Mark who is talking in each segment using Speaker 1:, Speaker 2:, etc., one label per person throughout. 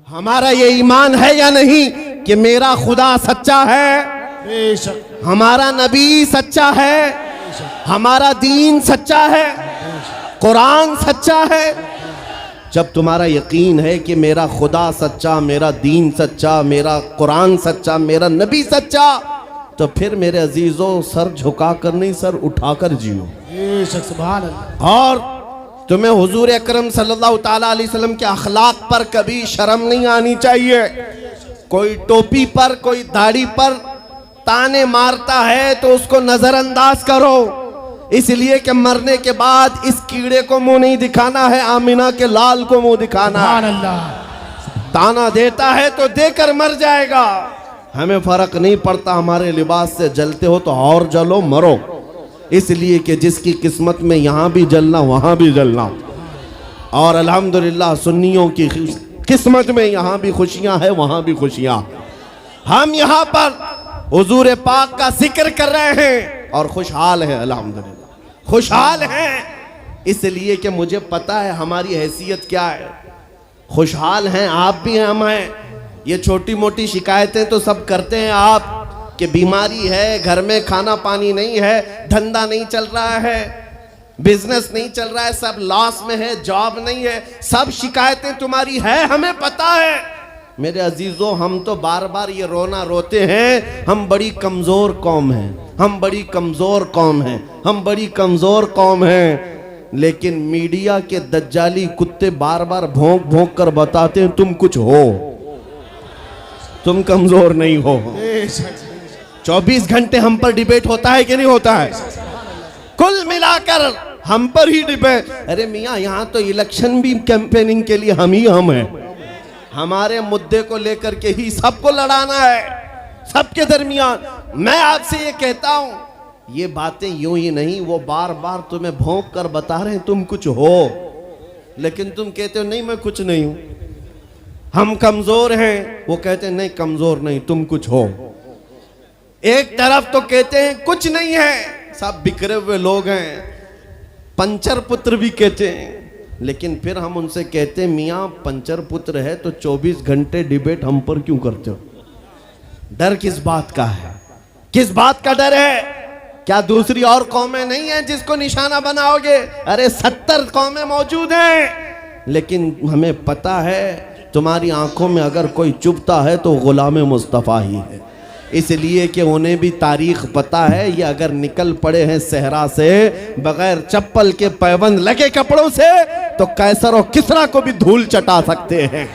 Speaker 1: हमारा ये ईमान है या नहीं कि मेरा खुदा सच्चा है,
Speaker 2: बेशक
Speaker 1: हमारा नबी सच्चा है, हमारा दीन सच्चा है, कुरान सच्चा है। जब तुम्हारा यकीन है कि मेरा खुदा सच्चा, मेरा दीन सच्चा, मेरा कुरान सच्चा, मेरा नबी सच्चा, तो फिर मेरे अजीजों सर झुकाकर नहीं, सर उठाकर जियो।
Speaker 2: बेशक सुभान अल्लाह।
Speaker 1: और तुम्हें हुजूर अकरम सल्लल्लाहु ताला अलैहि वसल्लम के अखलाक पर कभी शर्म नहीं आनी चाहिए। कोई टोपी पर, कोई दाढ़ी पर ताने मारता है तो उसको नजरअंदाज करो, इसलिए कि मरने के बाद इस कीड़े को मुंह नहीं दिखाना है, आमिना के लाल को मुंह दिखाना है।
Speaker 2: सुभान अल्लाह।
Speaker 1: ताना देता है तो देकर मर जाएगा। हमें फर्क नहीं पड़ता, हमारे लिबास से जलते हो तो और जलो, मरो, इसलिए कि जिसकी किस्मत में यहाँ भी जलना वहाँ भी जलना। और अल्हम्दुलिल्लाह सुन्नियों की किस्मत में यहाँ भी खुशियाँ हैं, वहाँ भी खुशियाँ। हम यहाँ पर हुजूर पाक का जिक्र कर रहे हैं और खुशहाल हैं, अल्हम्दुलिल्लाह खुशहाल हैं, इसलिए कि मुझे पता है हमारी हैसियत क्या है। खुशहाल हैं, आप भी हैं, हम हैं। ये छोटी मोटी शिकायतें तो सब करते हैं आप, कि बीमारी है, घर में खाना पानी नहीं है, धंधा नहीं चल रहा है, बिजनेस नहीं चल रहा है, सब लॉस में है, जॉब नहीं है, सब शिकायतें तुम्हारी है, हमें पता है। मेरे अजीजों, हम तो बार बार ये रोना रोते हैं, हम बड़ी कमजोर कौम हैं, हम बड़ी कमजोर कौम हैं, हम बड़ी कमजोर कौम हैं। लेकिन मीडिया के दज्जाली कुत्ते बार बार भौंक भौंक कर बताते हैं तुम कुछ हो, तुम कमजोर नहीं हो। 24 घंटे हम पर डिबेट होता है कि नहीं होता है? कुल मिलाकर हम पर ही डिबेट। अरे मियाँ, यहाँ तो इलेक्शन भी कैंपेनिंग के लिए हम ही हम हैं, हमारे मुद्दे को लेकर के ही सबको लड़ाना है, सबके दरमियान। मैं आपसे ये कहता हूँ, ये बातें यूं ही नहीं, वो बार बार तुम्हें भौंक कर बता रहे हैं तुम कुछ हो, लेकिन तुम कहते हो नहीं मैं कुछ नहीं हूं, हम कमजोर हैं, वो कहते हैं नहीं कमजोर नहीं, तुम कुछ हो। एक तरफ तो कहते हैं कुछ नहीं है, सब बिखरे हुए लोग हैं, पंचर पुत्र भी कहते हैं, लेकिन फिर हम उनसे कहते हैं मियाँ पंचर पुत्र है तो 24 घंटे डिबेट हम पर क्यों करते हो? डर किस बात का है? किस बात का डर है? क्या दूसरी और कौमें नहीं हैं जिसको निशाना बनाओगे? अरे 70 कौमें मौजूद हैं, लेकिन हमें पता है तुम्हारी आंखों में अगर कोई चुभता है तो गुलाम मुस्तफ़ा ही है, इसलिए कि उन्हें भी तारीख पता है। ये अगर निकल पड़े हैं सहरा से बगैर चप्पल के, पैबंद लगे कपड़ों से, तो कैसर और किसरा को भी धूल चटा सकते हैं।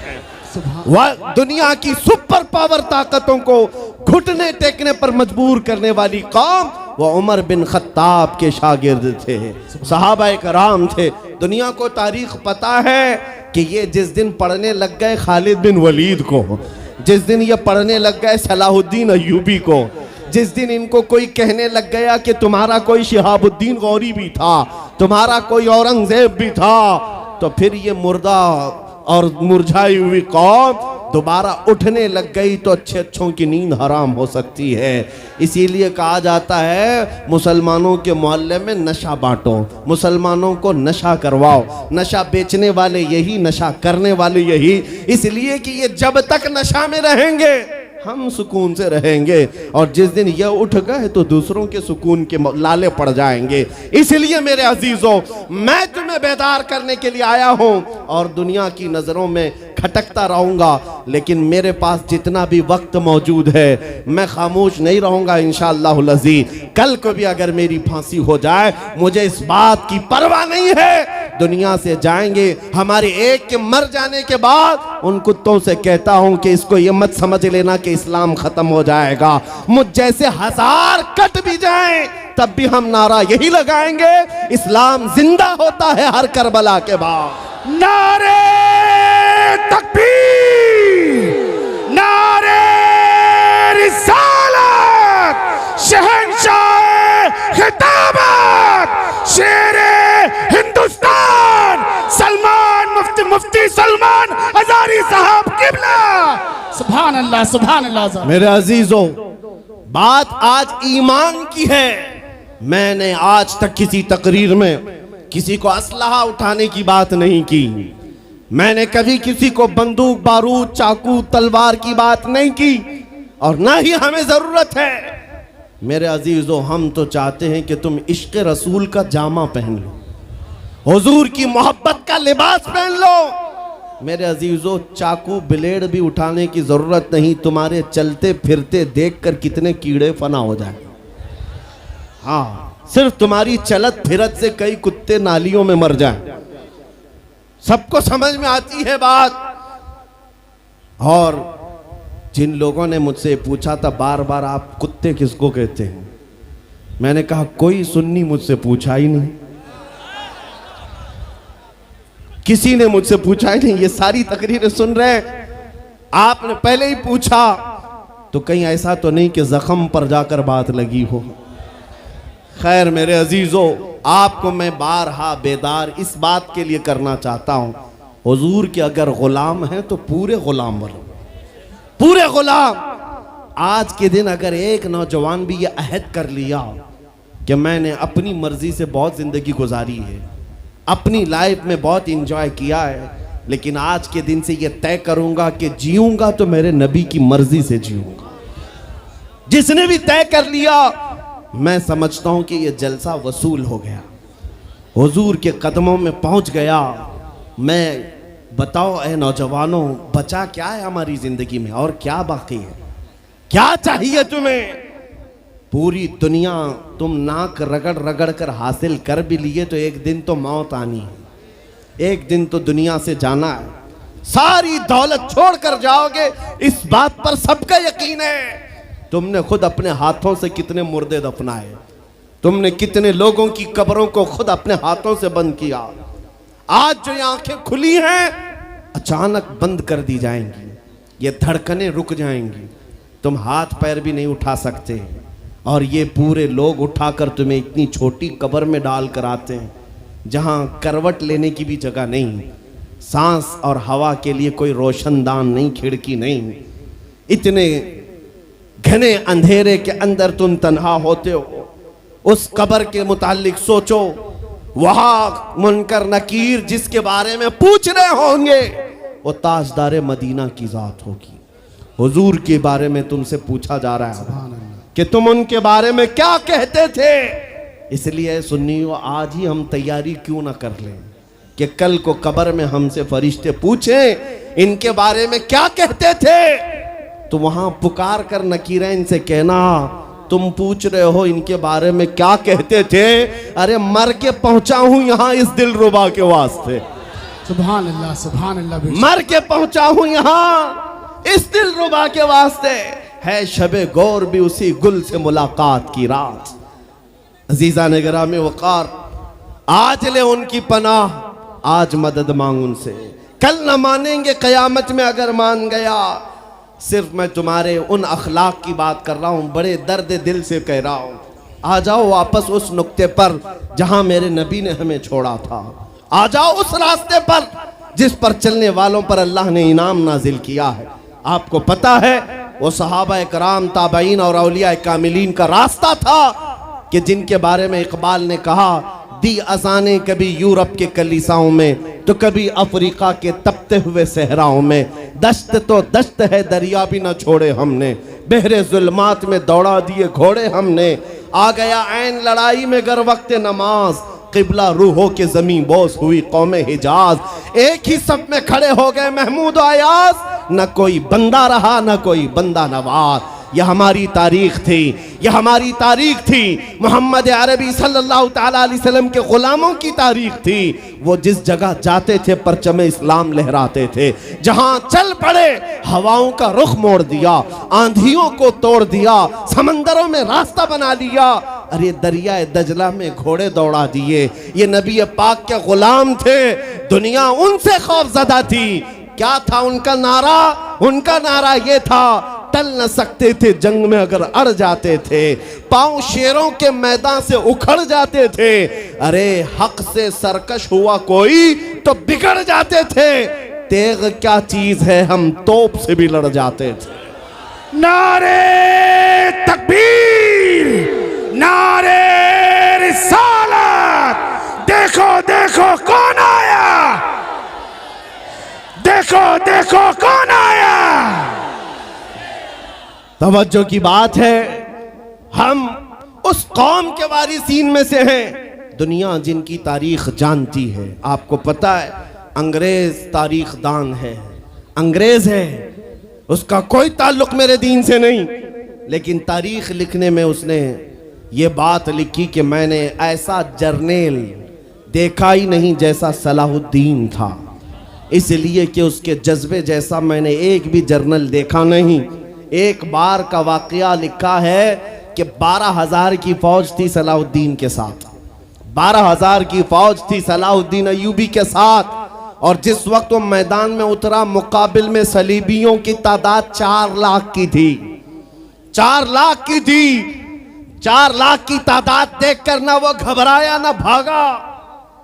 Speaker 1: वह दुनिया की सुपर पावर ताकतों को घुटने टेकने पर मजबूर करने वाली कौम वह उमर बिन खत्ताब के शागिर्द थे, सहाबाए कराम थे। दुनिया को तारीख पता है कि ये जिस दिन पढ़ने लग गए खालिद बिन वलीद को, जिस दिन ये पढ़ने लग गए सलाहुद्दीन अय्यूबी को, जिस दिन इनको कोई कहने लग गया कि तुम्हारा कोई शिहाबुद्दीन गौरी भी था, तुम्हारा कोई औरंगजेब भी था, तो फिर ये मुर्दा और मुरझाई हुई कौम दोबारा उठने लग गई तो अच्छे अच्छों की नींद हराम हो सकती है। इसीलिए कहा जाता है मुसलमानों के मोहल्ले में नशा बांटो, मुसलमानों को नशा करवाओ, नशा बेचने वाले यही, नशा करने वाले यही, इसलिए कि ये जब तक नशा में रहेंगे हम सुकून से रहेंगे, और जिस दिन ये उठ गए तो दूसरों के सुकून के लाले पड़ जाएंगे। इसलिए मेरे अजीजों, मैं तुम्हें बेदार करने के लिए आया हूं और दुनिया की नजरों में खटकता रहूंगा, लेकिन मेरे पास जितना भी वक्त मौजूद है मैं खामोश नहीं रहूंगा इंशाअल्लाह अज़ीज़। कल को भी अगर मेरी फांसी हो जाए मुझे इस बात की परवाह नहीं है, दुनिया से जाएंगे। हमारे एक के मर जाने के बाद उन कुत्तों से कहता हूं कि इसको ये मत समझ लेना कि इस्लाम खत्म हो जाएगा, मुझ जैसे 1000 कट भी जाएं तब भी हम नारा यही लगाएंगे, इस्लाम जिंदा होता है हर करबला के बाद।
Speaker 2: नारे तकबीर, नारे रिसालत, शहंशाह खिताबत, शेरे हिंदुस्तान सलमान मुफ्ती सलमान हजारी साहब किबला। सुभान अल्लाह, सुभान अल्लाह।
Speaker 1: मेरे अजीजों, बात आज ईमान की है। मैंने आज तक किसी तकरीर में किसी को असलहा उठाने की बात नहीं की, मैंने कभी किसी को बंदूक, बारूद, चाकू, तलवार की बात नहीं की और ना ही हमें जरूरत है। मेरे अजीजों, हम तो चाहते हैं कि तुम इश्क रसूल का जामा पहन लो, हुजूर की मोहब्बत का लिबास पहन लो। मेरे अजीजों, चाकू ब्लेड भी उठाने की जरूरत नहीं, तुम्हारे चलते फिरते देखकर कितने कीड़े फना हो जाए। हाँ, सिर्फ तुम्हारी चलत फिरत से कई कुत्ते नालियों में मर जाएं। सबको समझ में आती है बात। और जिन लोगों ने मुझसे पूछा था बार बार, आप कुत्ते किसको कहते हैं, मैंने कहा कोई सुन्नी मुझसे पूछा ही नहीं, किसी ने मुझसे पूछा ही नहीं। ये सारी तकरीरें सुन रहे हैं, आपने पहले ही पूछा तो कहीं ऐसा तो नहीं कि जख्म पर जाकर बात लगी हो। खैर मेरे अजीजों, आपको मैं बारहा बेदार इस बात के लिए करना चाहता हूं, हुजूर के अगर गुलाम हैं तो पूरे गुलाम बनो, पूरे गुलाम। आज के दिन अगर एक नौजवान भी ये अहद कर लिया कि मैंने अपनी मर्जी से बहुत जिंदगी गुजारी है, अपनी लाइफ में बहुत इंजॉय किया है, लेकिन आज के दिन से ये तय करूंगा कि जीऊंगा तो मेरे नबी की मर्जी से जीऊंगा, जिसने भी तय कर लिया, मैं समझता हूं कि ये जलसा वसूल हो गया, हुजूर के कदमों में पहुंच गया। मैं बताओ ए नौजवानों, बचा क्या है हमारी जिंदगी में और क्या बाकी है? क्या चाहिए तुम्हें? पूरी दुनिया तुम नाक रगड़ रगड़ कर हासिल कर भी लिए तो एक दिन तो मौत आनी है, एक दिन तो दुनिया से जाना है। सारी दौलत छोड़कर जाओगे, इस बात पर सबका यकीन है। तुमने खुद अपने हाथों से कितने मुर्दे दफनाए, तुमने कितने लोगों की कब्रों को खुद अपने हाथों से बंद किया। आज जो ये आंखें खुली हैं अचानक बंद कर दी जाएंगी, ये धड़कनें रुक जाएंगी, तुम हाथ पैर भी नहीं उठा सकते, और ये पूरे लोग उठाकर तुम्हें इतनी छोटी कब्र में डाल कर आते हैं जहां करवट लेने की भी जगह नहीं, सांस और हवा के लिए कोई रोशनदान नहीं, खिड़की नहीं। इतने घने अंधेरे के अंदर तुम तन्हा होते हो। उस कब्र के मुतालिक सोचो, वहां मुनकर नकीर जिसके बारे में पूछ रहे होंगे वो ताजदार मदीना की जात होगी। हुजूर के बारे में तुमसे पूछा जा रहा है कि तुम उनके बारे में क्या कहते थे। इसलिए सुन्नियों, आज ही हम तैयारी क्यों ना कर लें कि कल को कब्र में हमसे फरिश्ते पूछें इनके बारे में क्या कहते थे, तो वहां पुकार कर नकीरैन से कहना, तुम पूछ रहे हो इनके बारे में क्या कहते थे, अरे मर के पहुंचा हूं यहां इस दिलरुबा के वास्ते।
Speaker 2: सुभान अल्लाह, सुभान अल्लाह। मर
Speaker 1: के पहुंचा हूं यहां इस दिलरुबा के वास्ते, है शबे गौर भी उसी गुल से मुलाकात की रात। अजीजा ने गिरामी वकार, आज ले उनकी पनाह, आज मदद मांग उनसे, कल न मानेंगे कयामत में अगर मान गया। सिर्फ मैं तुम्हारे उन अखलाक की बात कर रहा हूं, बड़े दर्द दिल से कह रहा हूं। आ जाओ वापस उस नुक्ते पर जहां मेरे नबी ने हमें छोड़ा था, आ जाओ उस रास्ते पर जिस पर चलने वालों पर अल्लाह ने इनाम नाजिल किया है। आपको पता है वो सहाबा कराम, ताबईन और औलिया कामिलीन का रास्ता था कि जिनके बारे में इकबाल ने कहा, दी अजाने कभी यूरोप के कलीसाओं में तो कभी अफ्रीका के तपते हुए सहराओं में, दश्त तो दश्त है दरिया भी न छोड़े हमने, बहरे जुल्मात में दौड़ा दिए घोड़े हमने, आ गया ऐन लड़ाई में गर वक्त नमाज, किबला रूहों के जमीन बोस हुई कौम हिजाज। एक ही सब में खड़े हो गए महमूद अयाज, न कोई बंदा रहा न कोई बंदा नवाज। यह हमारी तारीख थी, यह हमारी तारीख थी, मोहम्मद अरबी सल्लल्लाहु ताला अलैहि वसल्लम के गुलामों की तारीख थी। वो जिस जगह जाते थे परचम इस्लाम लहराते थे, जहां चल पड़े हवाओं का रुख मोड़ दिया, आंधियों को तोड़ दिया, समंदरों में रास्ता बना लिया, अरे दरिया दजला में घोड़े दौड़ा दिए। ये नबी पाक के गुलाम थे, दुनिया उनसे खौफजदा थी। क्या था उनका नारा? उनका नारा ये था, टल न सकते थे जंग में अगर अड़ जाते थे, पांव शेरों के मैदान से उखड़ जाते थे, अरे हक से सरकश हुआ कोई तो बिगड़ जाते थे, तेग क्या चीज है हम तोप से भी लड़ जाते थे।
Speaker 2: नारे तकबीर, नारे रिसालत, देखो देखो कौन आया, देखो देखो कौन आया।
Speaker 1: तवज्जो की बात है, हम उस कौम के वारिसीन में से हैं दुनिया जिनकी तारीख जानती है। आपको पता है अंग्रेज तारीख दान है, अंग्रेज है, उसका कोई ताल्लुक मेरे दीन से नहीं, लेकिन तारीख लिखने में उसने ये बात लिखी कि मैंने ऐसा जर्नेल देखा ही नहीं जैसा सलाहुद्दीन था, इसलिए कि उसके जज्बे जैसा मैंने एक भी जर्नल देखा नहीं। एक बार का वाकया लिखा है कि 12,000 की फौज थी सलाहुद्दीन के साथ, 12,000 की फौज थी सलाहुद्दीन अय्यूबी के साथ, और जिस वक्त वो मैदान में उतरा मुकाबिल में सलीबियों की तादाद 4 लाख की थी, 4 लाख की थी। 4 लाख की तादाद देखकर ना वो घबराया ना भागा,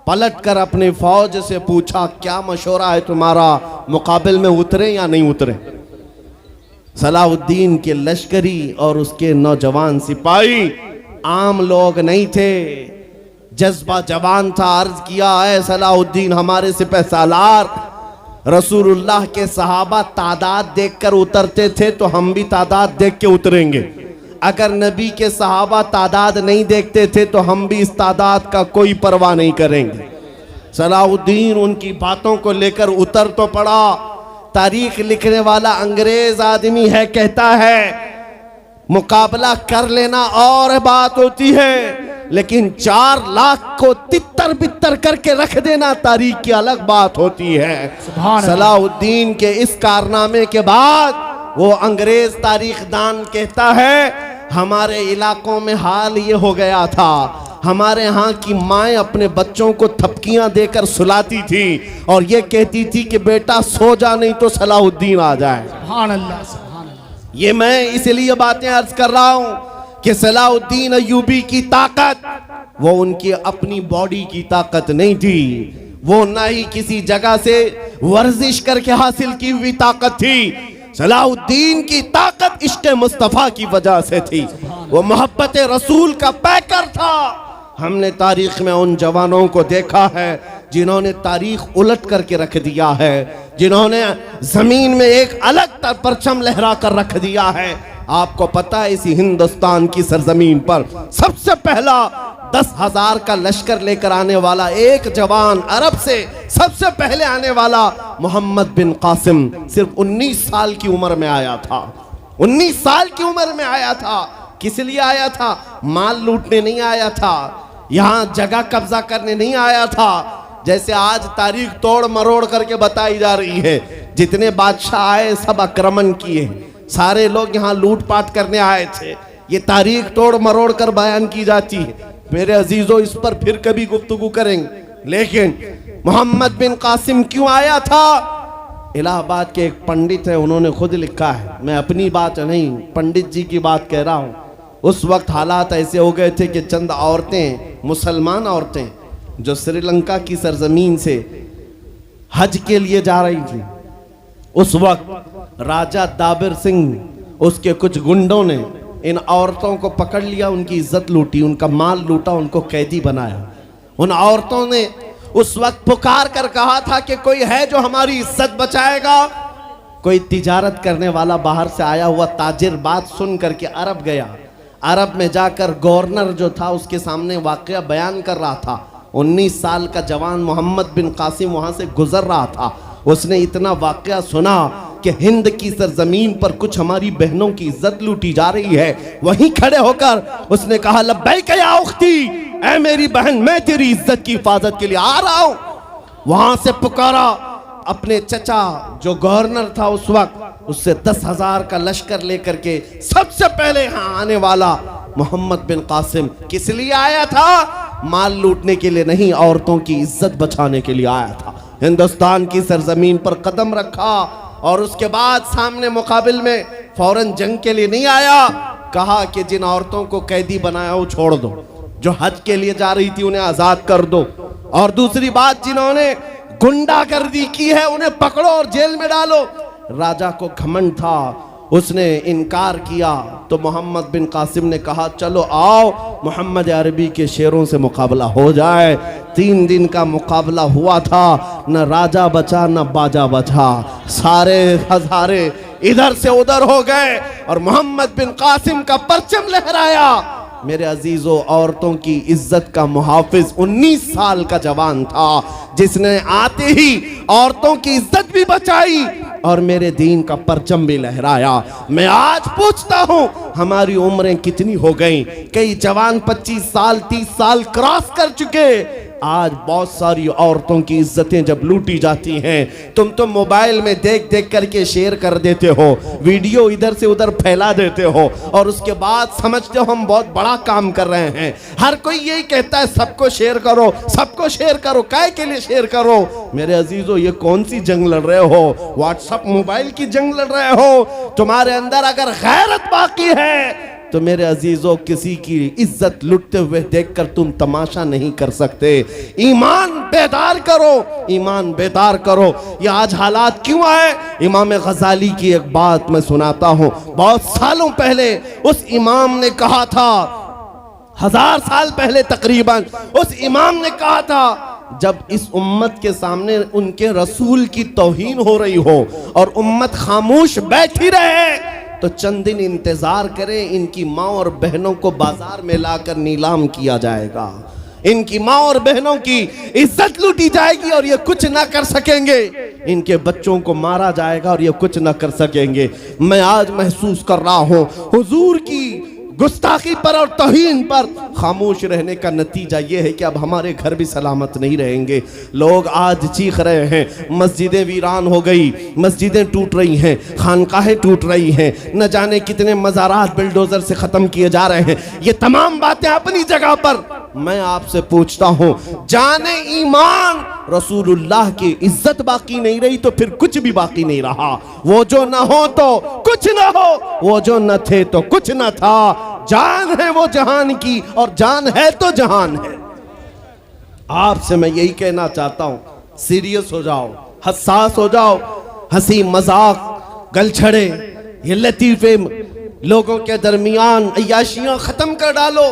Speaker 1: पलट कर अपनी फौज से पूछा क्या मशवरा है तुम्हारा, मुकाबिल में उतरे या नहीं उतरे। सलाहुद्दीन के लश्करी और उसके नौजवान सिपाही आम लोग नहीं थे, जज्बा जवान था। अर्ज किया है सलाहुद्दीन हमारे सिपह सालार, रसूलुल्लाह के सहाबा तादाद देखकर उतरते थे तो हम भी तादाद देख के उतरेंगे, अगर नबी के सहाबा तादाद नहीं देखते थे तो हम भी इस तादाद का कोई परवाह नहीं करेंगे। सलाहुद्दीन उनकी बातों को लेकर उतर तो पड़ा। तारीख लिखने वाला अंग्रेज आदमी है, कहता है मुकाबला कर लेना और बात होती है, लेकिन 4 लाख को तितर बितर करके रख देना तारीख की अलग बात होती है। सलाहुद्दीन के इस कारनामे के बाद वो अंग्रेज तारीख दान कहता है हमारे इलाकों में हाल ये हो गया था, हमारे यहाँ की माएँ अपने बच्चों को थपकियां देकर सुलाती थी और ये कहती थी कि बेटा सो जा नहीं तो सलाहुद्दीन आ जाए।
Speaker 2: सुभान अल्लाह, सुभान अल्लाह।
Speaker 1: ये मैं इसलिए बातें अर्ज कर रहा हूं कि सलाहुद्दीन अय्यूबी की ताकत वो उनकी अपनी बॉडी की ताकत नहीं थी, वो ना ही किसी जगह से वर्जिश करके हासिल की हुई ताकत थी। सलाहुद्दीन की ताकत इश्क़ मुस्तफ़ा की वजह से थी, वो मोहब्बत रसूल का पैकर था। हमने तारीख में उन जवानों को देखा है जिन्होंने तारीख उलट करके रख दिया है, जिन्होंने जमीन में एक अलग परचम लहरा कर रख दिया है। आपको पता है इसी हिंदुस्तान की सरजमीन पर सबसे पहला 10,000 का लश्कर लेकर आने वाला एक जवान, अरब से सबसे पहले आने वाला मोहम्मद बिन कासिम सिर्फ 19 साल की उम्र में आया था। 19 साल की उम्र में आया था। किस लिए आया था? माल लूटने नहीं आया था, यहाँ जगह कब्जा करने नहीं आया था। जैसे आज तारीख तोड़ मरोड़ करके बताई जा रही है, जितने बादशाह आए सब आक्रमण किए, सारे लोग यहाँ लूटपाट करने आए थे, ये तारीख तोड़ मरोड़ कर बयान की जाती है। मेरे अजीजों इस पर फिर कभी गुफ्तगू करेंगे, लेकिन मोहम्मद बिन कासिम क्यों आया था? इलाहाबाद के एक पंडित है, उन्होंने खुद लिखा है, मैं अपनी बात नहीं पंडित जी की बात कह रहा हूँ। उस वक्त हालात ऐसे हो गए थे कि चंद औरतें, मुसलमान औरतें जो श्रीलंका की सरजमीन से हज के लिए जा रही थी, उस वक्त राजा दाबिर सिंह उसके कुछ गुंडों ने इन औरतों को पकड़ लिया, उनकी इज्जत लूटी, उनका माल लूटा, उनको कैदी बनाया। उन औरतों ने उस वक्त पुकार कर कहा था कि कोई है जो हमारी इज्जत बचाएगा। कोई तिजारत करने वाला बाहर से आया हुआ ताजिर बात सुन करके अरब गया, अरब में जाकर गवर्नर जो था उसके सामने वाकया बयान कर रहा था। 19 साल का जवान मोहम्मद बिन कासिम वहां से गुजर रहा था, उसने इतना वाकया सुना कि हिंद की सरजमीन पर कुछ हमारी बहनों की इज्जत लूटी जा रही है। वहीं खड़े होकर उसने कहा लब्बैक या उख्ती, ऐ मेरी बहन मैं तेरी इज्जत की हिफाजत के लिए आ रहा हूं। वहां से पुकारा अपने चचा जो गवर्नर था उस वक्त, उससे 10,000 का लश्कर लेकर के सबसे पहले यहाँ आने वाला मोहम्मद बिन कासिम किस लिए आया था? माल लूटने के लिए नहीं, औरतों की इज्जत बचाने के लिए आया था। हिंदुस्तान की सरजमीन पर कदम रखा और उसके बाद सामने मुकाबिल में फौरन जंग के लिए नहीं आया, कहा कि जिन औरतों को कैदी बनाया वो छोड़ दो, जो हज के लिए जा रही थी उन्हें आजाद कर दो, और दूसरी बात जिन्होंने गुंडागर्दी की है उन्हें पकड़ो और जेल में डालो। राजा को घमंड था, उसने इनकार किया तो मोहम्मद बिन कासिम ने कहा चलो आओ मोहम्मद अरबी के शेरों से मुकाबला हो जाए। 3 दिन का मुकाबला हुआ था, न राजा बचा न बाजा बचा, सारे हजारे इधर से उधर हो गए और मोहम्मद बिन कासिम का परचम लहराया। मेरे अजीजों, औरतों की इज्जत का मुहाफिज 19 साल का जवान था जिसने आते ही औरतों की इज्जत भी बचाई और मेरे दीन का परचम भी लहराया। मैं आज पूछता हूं हमारी उम्रें कितनी हो गई? कई जवान 25 साल 30 साल क्रॉस कर चुके। आज बहुत सारी औरतों की इज्जतें जब लूटी जाती हैं, तुम तो मोबाइल में देख देख करके शेयर कर देते हो, वीडियो इधर से उधर फैला देते हो और उसके बाद समझते हो हम बहुत बड़ा काम कर रहे हैं। हर कोई यही कहता है सबको शेयर करो, सबको शेयर करो। काय के लिए शेयर करो? मेरे अजीजों, ये कौन सी जंग लड़ रहे हो? व्हाट्सएप मोबाइल की जंग लड़ रहे हो? तुम्हारे अंदर अगर गैरत बाकी है तो मेरे अजीजों, किसी की इज्जत लुटते हुए देखकर तुम तमाशा नहीं कर सकते। ईमान बेदार करो, ईमान बेदार करो। ये आज हालात क्यों आए? इमाम गजाली की एक बात मैं सुनाता हूं। बहुत सालों पहले उस इमाम ने कहा था, 1000 साल पहले तकरीबन, उस इमाम ने कहा था जब इस उम्मत के सामने उनके रसूल की तौहीन हो रही हो और उम्मत खामोश बैठी रहे तो चंद दिन इंतजार करें, इनकी माँ और बहनों को बाजार में लाकर नीलाम किया जाएगा, इनकी माँ और बहनों की इज्जत लूटी जाएगी और ये कुछ ना कर सकेंगे, इनके बच्चों को मारा जाएगा और ये कुछ ना कर सकेंगे। मैं आज महसूस कर रहा हूँ हुजूर की गुस्ताखी पर और तौहीन पर खामोश रहने का नतीजा यह है कि अब हमारे घर भी सलामत नहीं रहेंगे। लोग आज चीख रहे हैं, मस्जिदें वीरान हो गई, मस्जिदें टूट रही हैं, खानकाहें टूट रही हैं, न जाने कितने मज़ारात बिल्डोजर से ख़त्म किए जा रहे हैं। ये तमाम बातें अपनी जगह पर। मैं आपसे पूछता हूँ, जाने ईमान रसूलुल्लाह की इज्जत बाकी नहीं रही तो फिर कुछ भी बाकी नहीं रहा। वो जो न हो तो कुछ न हो, वो जो न थे तो कुछ न था। जान है वो जहान की और जान है तो जहान है। आपसे मैं यही कहना चाहता हूं, सीरियस हो जाओ, हसास हो जाओ। हंसी मजाक गलछड़े ये लतीफे लोगों के दरमियान अय्याशियां खत्म कर डालो।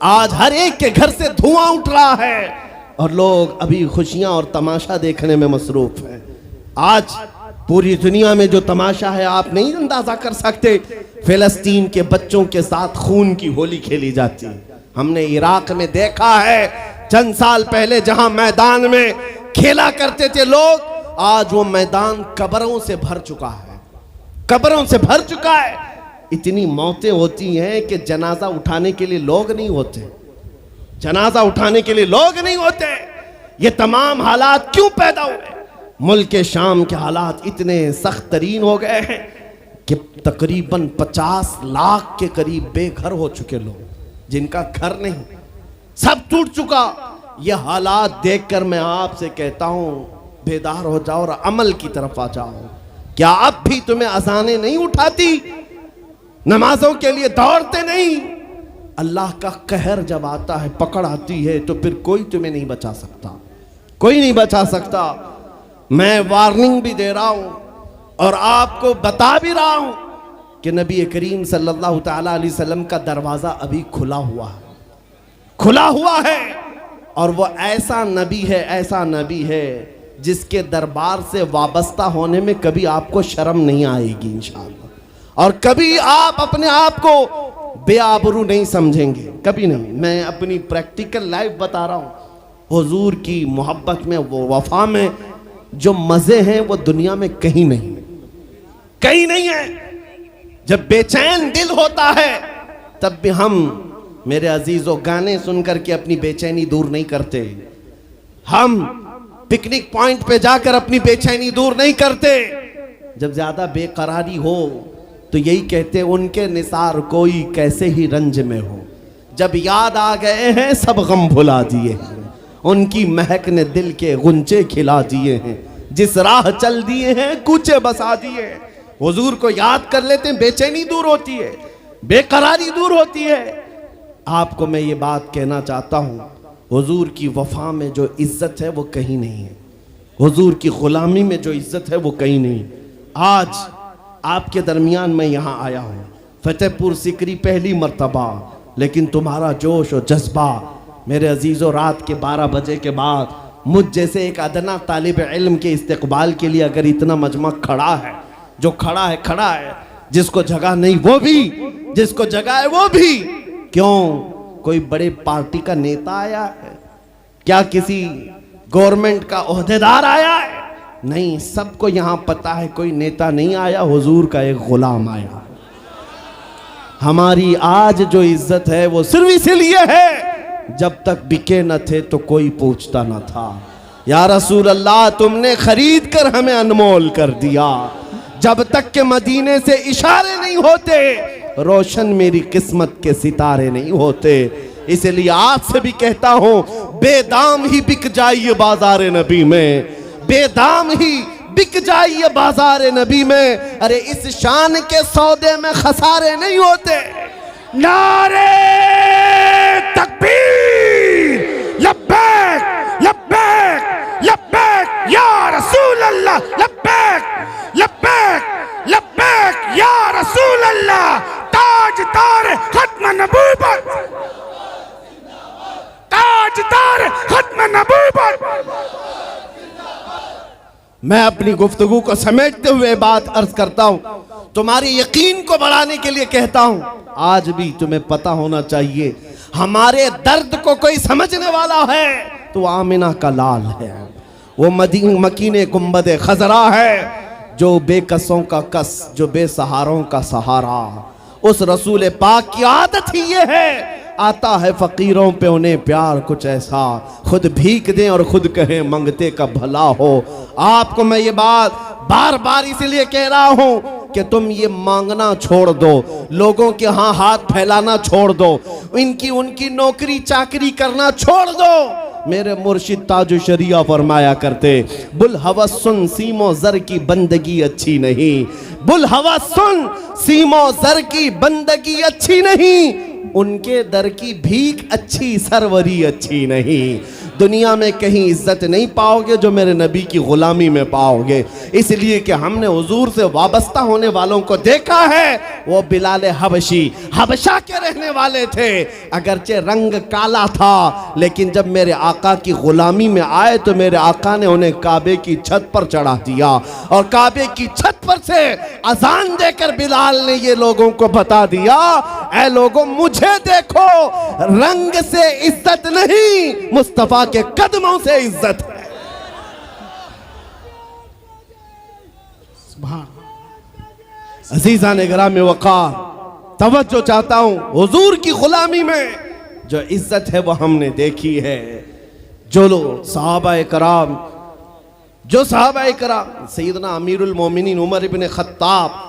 Speaker 1: आज हर एक के घर से धुआं उठ रहा है और लोग अभी खुशियां और तमाशा देखने में मसरूफ हैं। आज पूरी दुनिया में जो तमाशा है आप नहीं अंदाजा कर सकते। फिलिस्तीन के बच्चों के साथ खून की होली खेली जाती है। हमने इराक में देखा है चंद साल पहले जहां मैदान में खेला करते थे लोग, आज वो मैदान कब्रों से भर चुका है, कब्रों से भर चुका है। इतनी मौतें होती हैं कि जनाजा उठाने के लिए लोग नहीं होते, जनाजा उठाने के लिए लोग नहीं होते। ये तमाम हालात क्यों पैदा हुए? मुल्क शाम के हालात इतने सख्त तरीन हो गए हैं कि तकरीबन 50 लाख के करीब बेघर हो चुके लोग, जिनका घर नहीं, सब टूट चुका। ये हालात देखकर मैं आपसे कहता हूं, बेदार हो जाओ और अमल की तरफ आ जाओ। क्या अब भी तुम्हें अजानें नहीं उठाती? नमाजों के लिए दौड़ते नहीं? अल्लाह का कहर जब आता है, पकड़ आती है, तो फिर कोई तुम्हें नहीं बचा सकता, कोई नहीं बचा सकता। मैं वार्निंग भी दे रहा हूं और आपको बता भी रहा हूं कि नबी करीम सल्लल्लाहु ताला अलैहि वसल्लम का दरवाजा अभी खुला हुआ है, खुला हुआ है। और वो ऐसा नबी है, ऐसा नबी है जिसके दरबार से वाबस्ता होने में कभी आपको शर्म नहीं आएगी इंशाअल्लाह, और कभी आप अपने आप को बेआबरू नहीं समझेंगे, कभी नहीं। मैं अपनी प्रैक्टिकल लाइफ बता रहा हूं। हुजूर की मोहब्बत में, वो वफा में जो मजे हैं वो दुनिया में कहीं नहीं, कहीं नहीं है। जब बेचैन दिल होता है तब भी हम, मेरे अजीजों, गाने सुनकर के अपनी बेचैनी दूर नहीं करते। हम पिकनिक पॉइंट पे जाकर अपनी बेचैनी दूर नहीं करते। जब ज्यादा बेकरारी हो तो यही कहते, उनके निसार कोई कैसे ही रंज में हो, जब याद आ गए हैं सब गम भुला दिए हैं, उनकी महक ने दिल के गुंचे खिला दिए हैं, जिस राह चल दिए हैं कूचे बसा दिए हैं। हुजूर को याद कर लेते हैं, बेचैनी दूर होती है, बेकरारी दूर होती है। आपको मैं ये बात कहना चाहता हूँ, हुजूर की वफा में जो इज्जत है वो कहीं नहीं है, हुजूर की गुलामी में जो इज्जत है वो कहीं नहीं। आज आपके दरमियान मैं यहाँ आया हूँ, फतेहपुर सिकरी पहली मर्तबा, लेकिन तुम्हारा जोश और जज्बा मेरे अजीज़ों, रात के 12 बजे के बाद मुझ जैसे एक अदना तालिब इल्म के इस्तकबाल के लिए अगर इतना मजमा खड़ा है, जो खड़ा है, जिसको जगह नहीं वो भी, जिसको जगह है वो भी, क्यों कोई बड़े पार्टी का नेता आया है क्या, किसी गवर्नमेंट का ओहदेदार आया है? नहीं, सबको यहां पता है कोई नेता नहीं आया, हुजूर का एक गुलाम आया। हमारी आज जो इज्जत है वो सिर्फ इसलिए है, जब तक बिके न थे तो कोई पूछता न था। या रसूल अल्लाह, तुमने खरीद कर हमें अनमोल कर दिया। जब तक के मदीने से इशारे नहीं होते, रोशन मेरी किस्मत के सितारे नहीं होते। इसलिए आज से भी कहता हूं, बेदाम ही बिक जाइए बाजार नबी में, बेदाम ही बिक जाइए बाजार नबी में। अरे इस शान के सौदे में खसारे नहीं होते।
Speaker 2: नारे तकबीर, लब्बैक लब्बैक लब्बैक या रसूल अल्लाह, लब्बैक लब्बैक लब्बैक या रसूल अल्लाह। ताजदार खत्म नबूवत, ताजदार खत्म नबूवत।
Speaker 1: मैं अपनी गुफ्तगू को समेटते हुए बात अर्ज करता हूं, तुम्हारे यकीन को बढ़ाने के लिए कहता हूं, आज भी तुम्हें पता होना चाहिए, हमारे दर्द को कोई समझने वाला है तो आमिना का लाल है, वो मकीने गुंबद खजरा है, जो बेकसों का कस, जो बेसहारों का सहारा। उस रसूल पाक की आदत ही ये है, आता है फकीरों पे उन्हें प्यार कुछ ऐसा, खुद भीख दें और खुद कहें मंगते का भला हो। आपको मैं ये बात बार बार इसलिए कह रहा हूं कि तुम ये मांगना छोड़ दो, लोगों के यहाँ हाथ फैलाना छोड़ दो, उनकी नौकरी चाकरी करना छोड़ दो। मेरे मुर्शिद ताजु शरिया फरमाया करते, बुल हवस सुन सीमो जर की बंदगी अच्छी नहीं, बुल हवस सुन सीमो जर की बंदगी अच्छी नहीं, उनके दर की भीख अच्छी, सरवरी अच्छी नहीं। दुनिया में कहीं इज्जत नहीं पाओगे जो मेरे नबी की गुलामी में पाओगे। इसलिए कि हमने हुजूर से वाबस्ता होने वालों को देखा है, वो बिलाल हबशी हबशा के रहने वाले थे, अगरचे रंग काला था, लेकिन जब मेरे आका की गुलामी में आए तो मेरे आका ने उन्हें काबे की छत पर चढ़ा दिया, और काबे की छत पर से अजान देकर बिलाल ने ये लोगों को बता दिया, ऐ लोगों मुझे देखो, रंग से इज्जत नहीं, मुस्तफा के कदमों से इज्जत है। अजीजा ने ग्राम वक़ार, तवज्जो चाहता हूं, हुजूर की गुलामी में जो इज्जत है वो हमने देखी है। जो लोग सहाबाए कराम, जो सहाबाए कराम, सैयदना अमीरुल मोमिनीन उमर इब्न खत्ताब,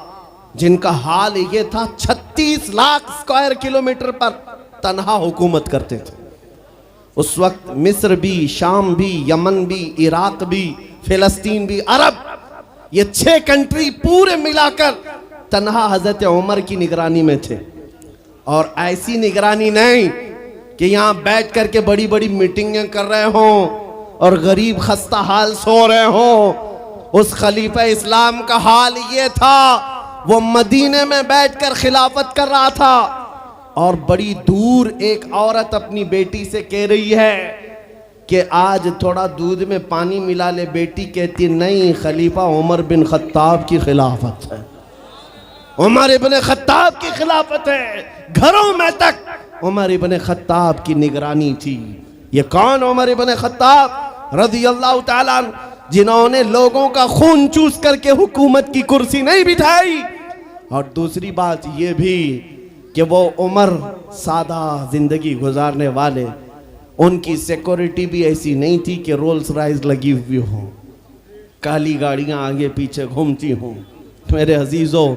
Speaker 1: जिनका हाल ये था 36 लाख स्क्वायर किलोमीटर पर तन्हा हुकूमत करते थे। उस वक्त मिस्र भी, शाम भी, यमन भी, इराक भी, फिलिस्तीन भी, अरब, ये 6 कंट्री पूरे मिलाकर तन्हा हजरत उमर की निगरानी में थे। और ऐसी निगरानी नहीं कि यहाँ बैठ करके बड़ी बड़ी मीटिंगें कर रहे हों और गरीब खस्ता हाल सो रहे हों। उस खलीफा इस्लाम का हाल ये था, वो मदीने में बैठकर खिलाफत कर रहा था, और बड़ी दूर एक औरत अपनी बेटी से कह रही है कि आज थोड़ा दूध में पानी मिला ले। बेटी कहती नहीं, खलीफा उमर बिन खत्ताब की खिलाफत है, उमर इब्न खत्ताब की खिलाफत है। घरों में तक उमर इब्न खत्ताब की निगरानी थी। ये कौन? उमर इब्न खत्ताब रज़ियल्लाहु ताला अन्हु, जिन्होंने लोगों का खून चूस करके हुकूमत की कुर्सी नहीं बिठाई। और दूसरी बात ये भी कि वो उमर सादा जिंदगी गुजारने वाले, उनकी सिक्योरिटी भी ऐसी नहीं थी कि रोल्स रॉयस लगी हुई हो, काली गाड़ियां आगे पीछे घूमती हों। मेरे अजीजों,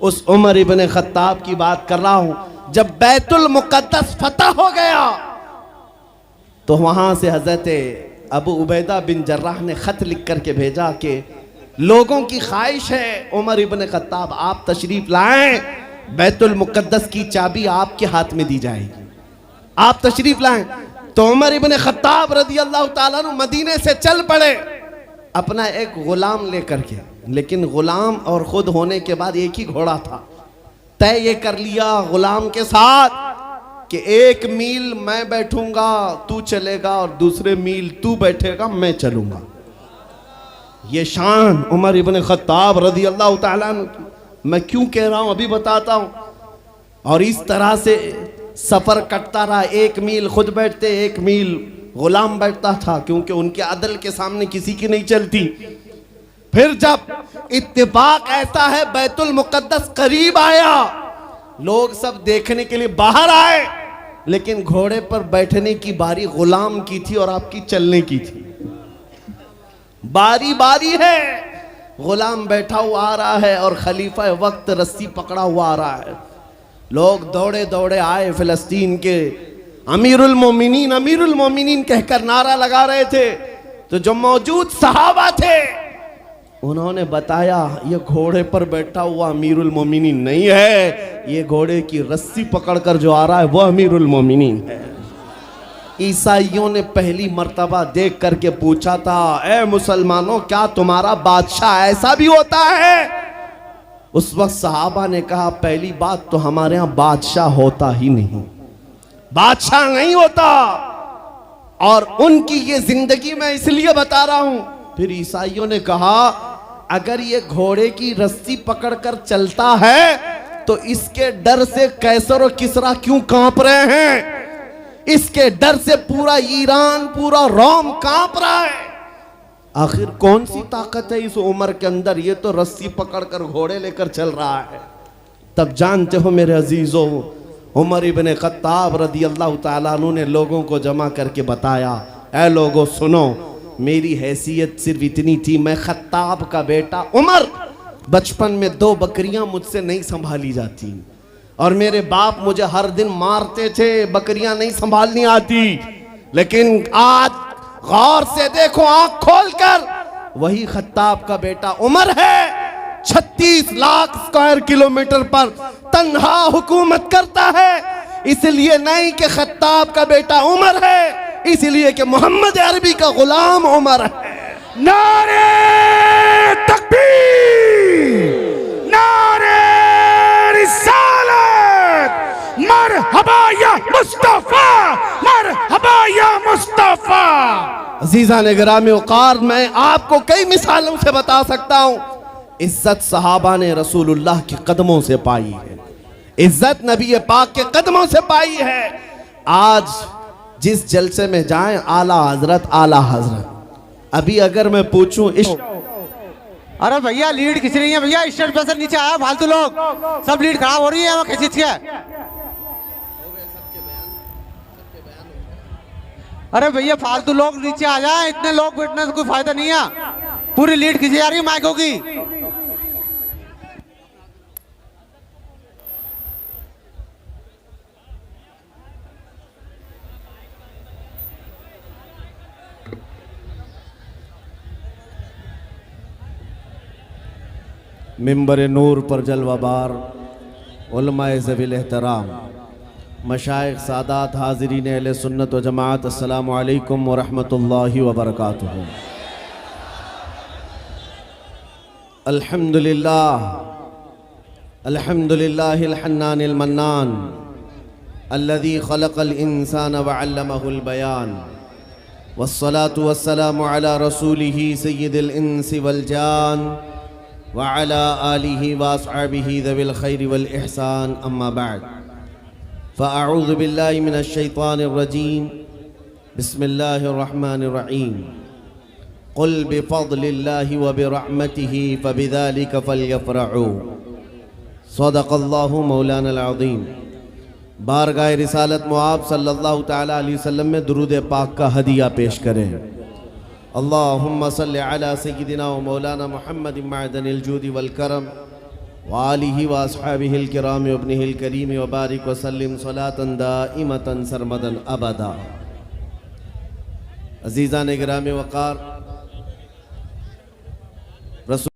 Speaker 1: उस उमर इब्न खत्ताब की बात कर रहा हूं। जब बैतुल मुक़द्दस फतह हो गया तो वहां से हजरत अबू उबैदा बिन जर्राह ने खत लिख करके भेजा कि लोगों की ख्वाहिश है उमर इब्न खत्ताब आप तशरीफ लाएं, बैतुल मुक़द्दस की चाबी आपके हाथ में दी जाएगी, आप तशरीफ लाएं। तो उमर इब्न खत्ताब रज़ियल्लाहु ताला अन्हु मदीने से चल पड़े। अपना एक गुलाम लेकर के, लेकिन गुलाम और खुद होने के बाद एक ही घोड़ा था। तय ये कर लिया गुलाम के साथ कि 1 मील मैं बैठूंगा तू चलेगा और दूसरे मील तू बैठेगा मैं चलूंगा। ये शान उमर इब्न खत्ताब रज़ी अल्लाह ताला अन्हु की। मैं क्यों कह रहा हूं अभी बताता हूं। और इस तरह से सफर कटता रहा। 1 मील खुद बैठते, 1 मील गुलाम बैठता था, क्योंकि उनके अदल के सामने किसी की नहीं चलती। फिर जब इत्तेफाक ऐसा है बैतुल मुकद्दस करीब आया, लोग सब देखने के लिए बाहर आए, लेकिन घोड़े पर बैठने की बारी गुलाम की थी और आपकी चलने की थी। बारी बारी है, गुलाम बैठा हुआ आ रहा है और खलीफा वक्त रस्सी पकड़ा हुआ आ रहा है। लोग दौड़े दौड़े आए, फिलिस्तीन के अमीरुल मोमिनीन कहकर नारा लगा रहे थे। तो जो मौजूद सहाबा थे उन्होंने बताया ये घोड़े पर बैठा हुआ अमीरुल मोमिनीन नहीं है, ये घोड़े की रस्सी पकड़कर जो आ रहा है वो अमीरुल मोमिनीन है। ईसाइयों ने पहली मर्तबा देख करके पूछा था, ए मुसलमानों क्या तुम्हारा बादशाह ऐसा भी होता है? उस वक्त सहाबा ने कहा पहली बात तो हमारे यहाँ बादशाह होता ही नहीं, बादशाह नहीं होता। और उनकी ये जिंदगी मैं इसलिए बता रहा हूं। फिर ईसाइयों ने कहा अगर ये घोड़े की रस्सी पकड़कर चलता है तो इसके डर से कैसर और किसरा क्यों कांप रहे हैं? इसके डर से पूरा ईरान, पूरा रोम कांप रहा है। आखिर कौन सी ताकत है इस उमर के अंदर? ये तो रस्सी पकड़कर घोड़े लेकर चल रहा है। तब जानते हो मेरे अजीजों, उमर इब्न खत्ताब रज़ी अल्लाह ताला अन्हु ने लोगों को जमा करके बताया, ऐ लोगों सुनो, मेरी हैसियत सिर्फ इतनी थी, मैं खत्ताब का बेटा उमर, बचपन में 2 बकरियां मुझसे नहीं संभाली जाती और मेरे बाप मुझे हर दिन मारते थे, बकरियां नहीं संभालनी आती। लेकिन आज गौर से देखो, आंख खोलकर, वही खत्ताब का बेटा उमर है। 36 लाख स्क्वायर किलोमीटर पर तन्हा हुकूमत करता है। इसलिए नहीं कि खत्ताब का बेटा उमर है, इसलिए कि मोहम्मद अरबी का गुलाम उमर है।
Speaker 2: नारे तकबीर, नारे रिसालत, मरहबा या मुस्तफा, मरहबा या मुस्तफा।
Speaker 1: अजीज़ान गिरामी वक़ार, मैं आपको कई मिसालों से बता सकता हूँ। इज्जत सहाबा ने रसूलुल्लाह के कदमों से पाई है, इज्जत नबी पाक के कदमों से पाई है। आज जिस जलसे में जाएं, आला हजरत। अभी अगर मैं पूछूं
Speaker 3: अरे भैया लीड खींच रही है भैया, स्टेज पे से नीचे आया, फालतू लोग सब लीड खराब हो रही है, खींच के। अरे भैया फालतू लोग नीचे आ जाए, इतने लोग बैठने से कोई फायदा नहीं है। पूरी लीड खींची जा रही है माइकों की।
Speaker 1: मिंबर नूर पर जलवाबार उलमाए ज़वील एहतराम, मशाइख, सादात, हाज़रीन अहले सुन्नत व जमात, अस्सलामु अलैकुम व रहमतुल्लाहि व बरकातुहू। अल्हम्दुलिल्लाह, अल्हम्दुलिल्लाहिल हन्नानिल मन्नान, अल्लज़ी खलक़ल इंसान व अल्लमहुल बयान, वस्सलातु वस्सलामु अला रसूलिही सय्यिदिल इंसी वल जान व अला आलिही व अस्हाबिही ज़विल खैरि वल इहसान, अम्मा बाद। फ़अऊज़ु बिल्लाहि मिनश शैतानिर रजीम, बिस्मिल्लाहिर रहमानिर रहीम। क़ुल बिफ़ज़लिल्लाहि व बिरहमतिही फ़बिज़ालिका फ़ल्यफ़रहू। सदक़ल्लाहु मौलानल अज़ीम। बारगाह रिसालत मुआब सल्लल्लाहु तआला अलैहि वसल्लम में दुरूद पाक का हदिया पेश करें। अल्लाहुम्मा सल्लि अला सय्यिदिना व मौलाना मुहम्मद मअदनिल जूदि वल करम व आलिहि व अस्हाबिहिल किराम व इब्निहिल करीम व बारिक व सल्लिम सलातन दाइमतन सरमदन अबदा। अज़ीज़ान गिरामी वक़ार,